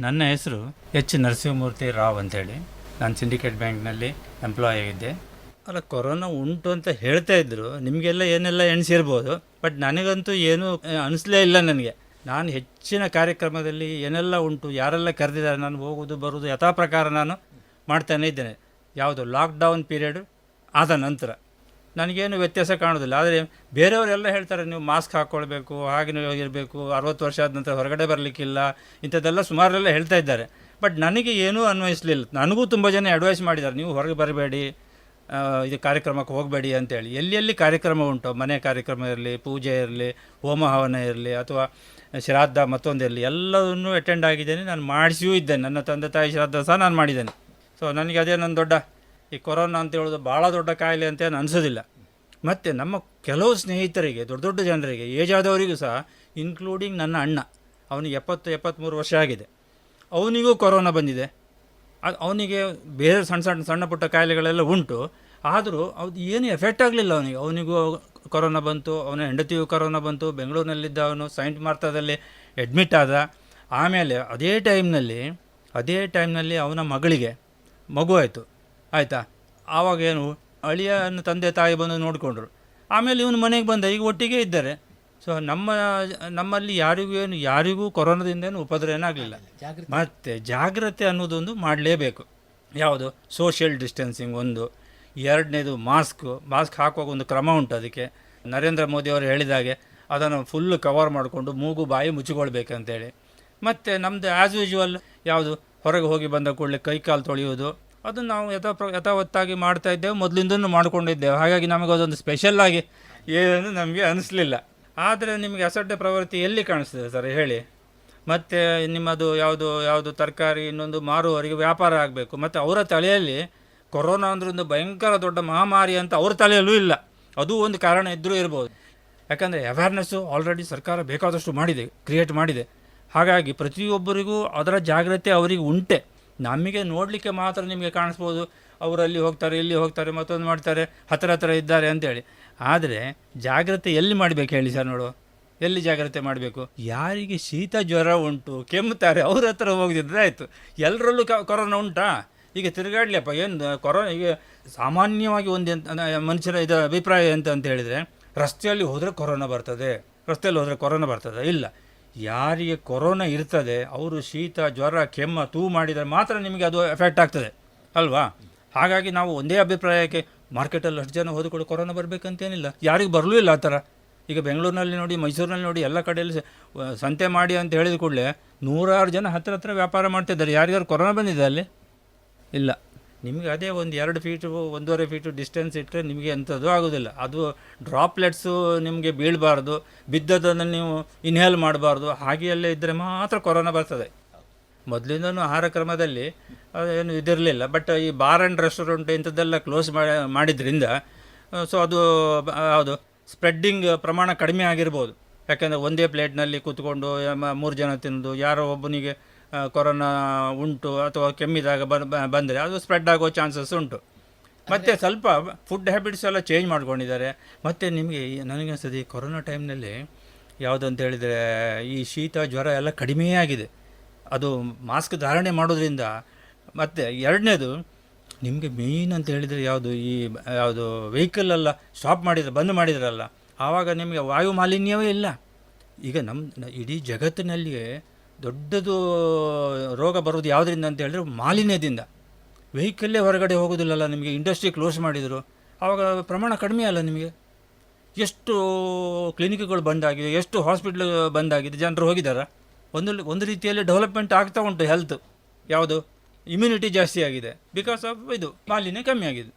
ನನ್ನ ಹೆಸರು ಎಚ್ ನರಸಿಂಹಮೂರ್ತಿ ರಾವ್ ಅಂತೇಳಿ. ನಾನು ಸಿಂಡಿಕೇಟ್ ಬ್ಯಾಂಕ್ನಲ್ಲಿ ಎಂಪ್ಲಾಯ್ ಆಗಿದ್ದೆ. ಅಲ್ಲ, ಕೊರೋನಾ ಉಂಟು ಅಂತ ಹೇಳ್ತಾ ಇದ್ದರು, ನಿಮಗೆಲ್ಲ ಏನೆಲ್ಲ ಎಣಿಸಿರ್ಬೋದು, ಬಟ್ ನನಗಂತೂ ಏನೂ ಅನಿಸ್ಲೇ ಇಲ್ಲ. ನನಗೆ ನಾನು ಹೆಚ್ಚಿನ ಕಾರ್ಯಕ್ರಮದಲ್ಲಿ ಏನೆಲ್ಲ ಉಂಟು, ಯಾರೆಲ್ಲ ಕರೆದಿದ್ದಾರೆ, ನಾನು ಹೋಗೋದು ಬರೋದು ಯಥಾ ಪ್ರಕಾರ ನಾನು ಮಾಡ್ತಾನೇ ಇದ್ದೇನೆ. ಯಾವುದು ಲಾಕ್ಡೌನ್ ಪೀರಿಯಡ್ ಆದ ನಂತರ ನನಗೇನು ವ್ಯತ್ಯಾಸ ಕಾಣೋದಿಲ್ಲ. ಆದರೆ ಬೇರೆಯವರೆಲ್ಲ ಹೇಳ್ತಾರೆ ನೀವು ಮಾಸ್ಕ್ ಹಾಕ್ಕೊಳ್ಬೇಕು, ಹಾಗೆ ಇರಬೇಕು, 60 ವರ್ಷ ಆದ ನಂತರ ಹೊರಗಡೆ ಬರಲಿಕ್ಕಿಲ್ಲ, ಇಂಥದ್ದೆಲ್ಲ ಸುಮಾರೆಲ್ಲ ಹೇಳ್ತಾ ಇದ್ದಾರೆ. ಬಟ್ ನನಗೆ ಏನೂ ಅನ್ವಯಿಸಲಿಲ್ಲ. ನನಗೂ ತುಂಬ ಜನ ಅಡ್ವೈಸ್ ಮಾಡಿದ್ದಾರೆ, ನೀವು ಹೊರಗೆ ಬರಬೇಡಿ, ಇದು ಕಾರ್ಯಕ್ರಮಕ್ಕೆ ಹೋಗಬೇಡಿ ಅಂತೇಳಿ. ಎಲ್ಲಿ ಕಾರ್ಯಕ್ರಮ ಉಂಟು, ಮನೆ ಕಾರ್ಯಕ್ರಮ ಇರಲಿ, ಪೂಜೆ ಇರಲಿ, ಹೋಮ ಹವನ ಇರಲಿ, ಅಥವಾ ಶ್ರಾದ್ದ ಮತ್ತೊಂದಿರಲಿ, ಎಲ್ಲವನ್ನೂ ಅಟೆಂಡ್ ಆಗಿದ್ದೇನೆ. ನಾನು ಮಾಡಿಸಿಯೂ ಇದ್ದೇನೆ. ನನ್ನ ತಂದೆ ತಾಯಿ ಶ್ರಾದ್ದ ಸಹ ನಾನು ಮಾಡಿದ್ದೇನೆ. ಸೊ ನನಗೆ ಅದೇ ನನ್ನ ದೊಡ್ಡ ಈ ಕೊರೋನಾ ಅಂತ ಹೇಳೋದು ಭಾಳ ದೊಡ್ಡ ಕಾಯಿಲೆ ಅಂತ ಏನು ಅನಿಸೋದಿಲ್ಲ. ಮತ್ತು ನಮ್ಮ ಕೆಲವು ಸ್ನೇಹಿತರಿಗೆ, ದೊಡ್ಡ ದೊಡ್ಡ ಜನರಿಗೆ, ಏಜ್ ಆದವರಿಗೂ ಸಹ, ಇನ್ಕ್ಲೂಡಿಂಗ್ ನನ್ನ ಅಣ್ಣ, ಅವನಿಗೆ 70-73 ವರ್ಷ ಆಗಿದೆ, ಅವನಿಗೂ ಕೊರೋನಾ ಬಂದಿದೆ. ಅವನಿಗೆ ಬೇರೆ ಸಣ್ಣ ಪುಟ್ಟ ಕಾಯಿಲೆಗಳೆಲ್ಲ ಉಂಟು, ಆದರೂ ಅದು ಏನು ಎಫೆಕ್ಟ್ ಆಗಲಿಲ್ಲ ಅವನಿಗೂ ಕೊರೋನಾ ಬಂತು. ಅವನ ಹೆಂಡತಿಗೂ ಕೊರೋನಾ ಬಂತು. ಬೆಂಗಳೂರಿನಲ್ಲಿದ್ದ ಅವನು ಸೈಂಟ್ ಮಾರ್ತಾದಲ್ಲಿ ಅಡ್ಮಿಟ್ ಆದ. ಆಮೇಲೆ ಅದೇ ಟೈಮ್ನಲ್ಲಿ ಅವನ ಮಗಳಿಗೆ ಮಗು ಆಯಿತು. ಆಯಿತಾ, ಆವಾಗೇನು ಅಳಿಯನ ತಂದೆ ತಾಯಿ ಬಂದು ನೋಡಿಕೊಂಡ್ರು. ಆಮೇಲೆ ಇವನು ಮನೆಗೆ ಬಂದ, ಈಗ ಒಟ್ಟಿಗೆ ಇದ್ದಾರೆ. ಸೊ ನಮ್ಮಲ್ಲಿ ಯಾರಿಗೂ ಕೊರೋನಾದಿಂದೇನು ಉಪದ್ರ ಏನಾಗಲಿಲ್ಲ. ಮತ್ತು ಜಾಗ್ರತೆ ಅನ್ನೋದೊಂದು ಮಾಡಲೇಬೇಕು. ಯಾವುದು ಸೋಷಿಯಲ್ ಡಿಸ್ಟೆನ್ಸಿಂಗ್ ಒಂದು, ಎರಡನೇದು ಮಾಸ್ಕ್ ಹಾಕುವಾಗ ಒಂದು ಕ್ರಮ ಉಂಟು. ಅದಕ್ಕೆ ನರೇಂದ್ರ ಮೋದಿ ಅವರು ಹೇಳಿದಾಗೆ ಅದನ್ನು ಫುಲ್ಲು ಕವರ್ ಮಾಡಿಕೊಂಡು ಮೂಗು ಬಾಯಿ ಮುಚ್ಚಿಕೊಳ್ಬೇಕಂತೇಳಿ. ಮತ್ತು ನಮ್ಮದು ಆ್ಯಸ್ ಯೂಶ್ವಲ್ ಯಾವುದು ಹೊರಗೆ ಹೋಗಿ ಬಂದ ಕೂಡಲೇ ಕೈ ಕಾಲು ತೊಳೆಯೋದು, ಅದು ನಾವು ಯಥಾವತ್ತಾಗಿ ಮಾಡ್ತಾ ಇದ್ದೇವೆ, ಮೊದಲಿಂದನೂ ಮಾಡ್ಕೊಂಡಿದ್ದೇವೆ. ಹಾಗಾಗಿ ನಮಗೆ ಅದೊಂದು ಸ್ಪೆಷಲ್ಲಾಗಿ ಏನು ನಮಗೆ ಅನಿಸ್ಲಿಲ್ಲ. ಆದರೆ ನಿಮಗೆ ಅಸಡ್ಡೆ ಪ್ರವೃತ್ತಿ ಎಲ್ಲಿ ಕಾಣಿಸ್ತದೆ ಸರ್ ಹೇಳಿ? ಮತ್ತು ನಿಮ್ಮದು ಯಾವುದು ತರಕಾರಿ ಇನ್ನೊಂದು ಮಾರುವವರಿಗೆ ವ್ಯಾಪಾರ ಆಗಬೇಕು, ಮತ್ತು ಅವರ ತಲೆಯಲ್ಲಿ ಕೊರೋನಾ ಅಂದ್ರೊಂದು ಭಯಂಕರ ದೊಡ್ಡ ಮಹಾಮಾರಿ ಅಂತ ಅವ್ರ ತಲೆಯಲ್ಲೂ ಇಲ್ಲ. ಅದು ಒಂದು ಕಾರಣ ಇದ್ದರೂ ಇರ್ಬೋದು. ಯಾಕಂದರೆ ಅವೇರ್ನೆಸ್ಸು ಆಲ್ರೆಡಿ ಸರ್ಕಾರ ಬೇಕಾದಷ್ಟು ಕ್ರಿಯೇಟ್ ಮಾಡಿದೆ. ಹಾಗಾಗಿ ಪ್ರತಿಯೊಬ್ಬರಿಗೂ ಅದರ ಜಾಗ್ರತೆ ಅವರಿಗೆ ಉಂಟೆ. ನಮಗೆ ನೋಡಲಿಕ್ಕೆ ಮಾತ್ರ ನಿಮಗೆ ಕಾಣಿಸ್ಬೋದು, ಅವರಲ್ಲಿ ಹೋಗ್ತಾರೆ, ಇಲ್ಲಿ ಹೋಗ್ತಾರೆ, ಮತ್ತೊಂದು ಮಾಡ್ತಾರೆ, ಹತ್ತಿರ ಇದ್ದಾರೆ ಅಂತೇಳಿ. ಆದರೆ ಜಾಗ್ರತೆ ಎಲ್ಲಿ ಮಾಡಬೇಕು ಹೇಳಿ ಸರ್? ನೋಡು, ಎಲ್ಲಿ ಜಾಗ್ರತೆ ಮಾಡಬೇಕು? ಯಾರಿಗೆ ಶೀತ ಜ್ವರ ಉಂಟು, ಕೆಮ್ಮುತ್ತಾರೆ, ಅವ್ರ ಹತ್ರ ಹೋಗಿದ್ರೆ ಆಯಿತು. ಎಲ್ಲರಲ್ಲೂ ಕೊರೋನಾ ಉಂಟಾ? ಈಗ ತಿರುಗಾಡ್ಲಿಯಪ್ಪ, ಏನು ಕೊರೋನಾ? ಈಗ ಸಾಮಾನ್ಯವಾಗಿ ಒಂದು ಮನುಷ್ಯರ ಇದು ಅಭಿಪ್ರಾಯ ಅಂತ ಹೇಳಿದರೆ, ರಸ್ತೆಯಲ್ಲಿ ಹೋದರೆ ಕೊರೋನಾ ಬರ್ತದೆ. ಇಲ್ಲ, ಯಾರಿಗೆ ಕೊರೋನಾ ಇರ್ತದೆ ಅವರು ಶೀತ ಜ್ವರ ಕೆಮ್ಮ ತೂ ಮಾಡಿದರೆ ಮಾತ್ರ ನಿಮಗೆ ಅದು ಎಫೆಕ್ಟ್ ಆಗ್ತದೆ ಅಲ್ವಾ? ಹಾಗಾಗಿ ನಾವು ಒಂದೇ ಅಭಿಪ್ರಾಯಕ್ಕೆ ಮಾರ್ಕೆಟಲ್ಲಿ ಅಷ್ಟು ಜನ ಹೋದ್ಕೊಂಡು ಕೊರೋನಾ ಬರಬೇಕಂತೇನಿಲ್ಲ, ಯಾರಿಗೂ ಬರಲೂ ಇಲ್ಲ ಆ ಥರ. ಈಗ ಬೆಂಗಳೂರಿನಲ್ಲಿ ನೋಡಿ, ಮೈಸೂರಿನಲ್ಲಿ ನೋಡಿ, ಎಲ್ಲ ಕಡೆಯಲ್ಲಿ ಸಂತೆ ಮಾಡಿ ಅಂತ ಹೇಳಿದ ಕೂಡಲೇ 100 ಜನ ಹತ್ತಿರ ವ್ಯಾಪಾರ ಮಾಡ್ತಿದ್ದಾರೆ. ಯಾರಿಗಾರು ಕೊರೋನಾ ಬಂದಿದೆ ಅಲ್ಲಿ? ಇಲ್ಲ. ನಿಮಗೆ ಅದೇ ಒಂದು 2 ಫೀಟು 1.5 ಫೀಟು ಡಿಸ್ಟೆನ್ಸ್ ಇಟ್ಟರೆ ನಿಮಗೆ ಎಂಥದ್ದು ಆಗೋದಿಲ್ಲ. ಅದು ಡ್ರಾಪ್ಲೆಟ್ಸು ನಿಮಗೆ ಬೀಳಬಾರ್ದು, ಬಿದ್ದದನ್ನು ನೀವು ಇನ್ಹೇಲ್ ಮಾಡಬಾರ್ದು. ಹಾಗೆಯಲ್ಲೇ ಇದ್ದರೆ ಮಾತ್ರ ಕೊರೋನಾ ಬರ್ತದೆ. ಮೊದಲಿಂದನೂ ಆಹಾರ ಕ್ರಮದಲ್ಲಿ ಏನು ಇದಿರಲಿಲ್ಲ. ಬಟ್ ಈ ಬಾರ್ ಆ್ಯಂಡ್ ರೆಸ್ಟೋರೆಂಟ್ ಇಂಥದ್ದೆಲ್ಲ ಕ್ಲೋಸ್ ಮಾಡಿದ್ರಿಂದ ಸೊ ಅದು ಯಾವುದು ಸ್ಪ್ರೆಡ್ಡಿಂಗ್ ಪ್ರಮಾಣ ಕಡಿಮೆ ಆಗಿರ್ಬೋದು. ಯಾಕೆಂದರೆ ಒಂದೇ ಪ್ಲೇಟ್ನಲ್ಲಿ ಕೂತ್ಕೊಂಡು 3 ಜನ ತಿನ್ನೋದು, ಯಾರೋ ಒಬ್ಬನಿಗೆ ಕೊರೋನಾ ಉಂಟು ಅಥವಾ ಕೆಮ್ಮಿದಾಗ ಬಂದರೆ ಅದು ಸ್ಪ್ರೆಡ್ ಆಗೋ ಚಾನ್ಸಸ್ ಉಂಟು. ಮತ್ತು ಸ್ವಲ್ಪ ಫುಡ್ ಹ್ಯಾಬಿಟ್ಸ್ ಎಲ್ಲ ಚೇಂಜ್ ಮಾಡ್ಕೊಂಡಿದ್ದಾರೆ. ಮತ್ತು ನಿಮಗೆ ನನಗೆ ಅನಿಸ್ತದೆ, ಕೊರೋನಾ ಟೈಮ್ನಲ್ಲಿ ಯಾವುದಂತ ಹೇಳಿದರೆ ಈ ಶೀತ ಜ್ವರ ಎಲ್ಲ ಕಡಿಮೆ ಆಗಿದೆ, ಅದು ಮಾಸ್ಕ್ ಧಾರಣೆ ಮಾಡೋದ್ರಿಂದ. ಮತ್ತು ಎರಡನೇದು ನಿಮಗೆ ಮೇಯ್ನ್ ಅಂತ ಹೇಳಿದರೆ ಯಾವುದು ವೆಹಿಕಲೆಲ್ಲ ಬಂದ್ ಮಾಡಿದ್ರಲ್ಲ, ಆವಾಗ ನಿಮಗೆ ವಾಯು ಮಾಲಿನ್ಯವೇ ಇಲ್ಲ. ಈಗ ನಮ್ಮ ಇಡೀ ಜಗತ್ತಿನಲ್ಲಿಯೇ ದೊಡ್ಡದು ರೋಗ ಬರೋದು ಯಾವುದರಿಂದ ಅಂತ ಹೇಳಿದ್ರೆ ಮಾಲಿನ್ಯದಿಂದ. ವೆಹಿಕಲ್ಲೇ ಹೊರಗಡೆ ಹೋಗೋದಿಲ್ಲಲ್ಲ, ನಿಮಗೆ ಇಂಡಸ್ಟ್ರಿ ಕ್ಲೋಸ್ ಮಾಡಿದರು, ಆವಾಗ ಪ್ರಮಾಣ ಕಡಿಮೆ ಅಲ್ಲ. ನಿಮಗೆ ಎಷ್ಟು ಕ್ಲಿನಿಕ್ಗಳು ಬಂದಾಗಿದೆ, ಎಷ್ಟು ಹಾಸ್ಪಿಟ್ಲ್ ಬಂದಾಗಿದೆ, ಜನರು ಹೋಗಿದ್ದಾರೆ. ಒಂದು ರೀತಿಯಲ್ಲಿ ಡೆವಲಪ್ಮೆಂಟ್ ಆಗ್ತಾ ಉಂಟು ಹೆಲ್ತ್. ಯಾವುದು ಇಮ್ಯುನಿಟಿ ಜಾಸ್ತಿ ಆಗಿದೆ, ಬಿಕಾಸ್ ಆಫ್ ಇದು ಮಾಲಿನ್ಯ ಕಮ್ಮಿ ಆಗಿದೆ.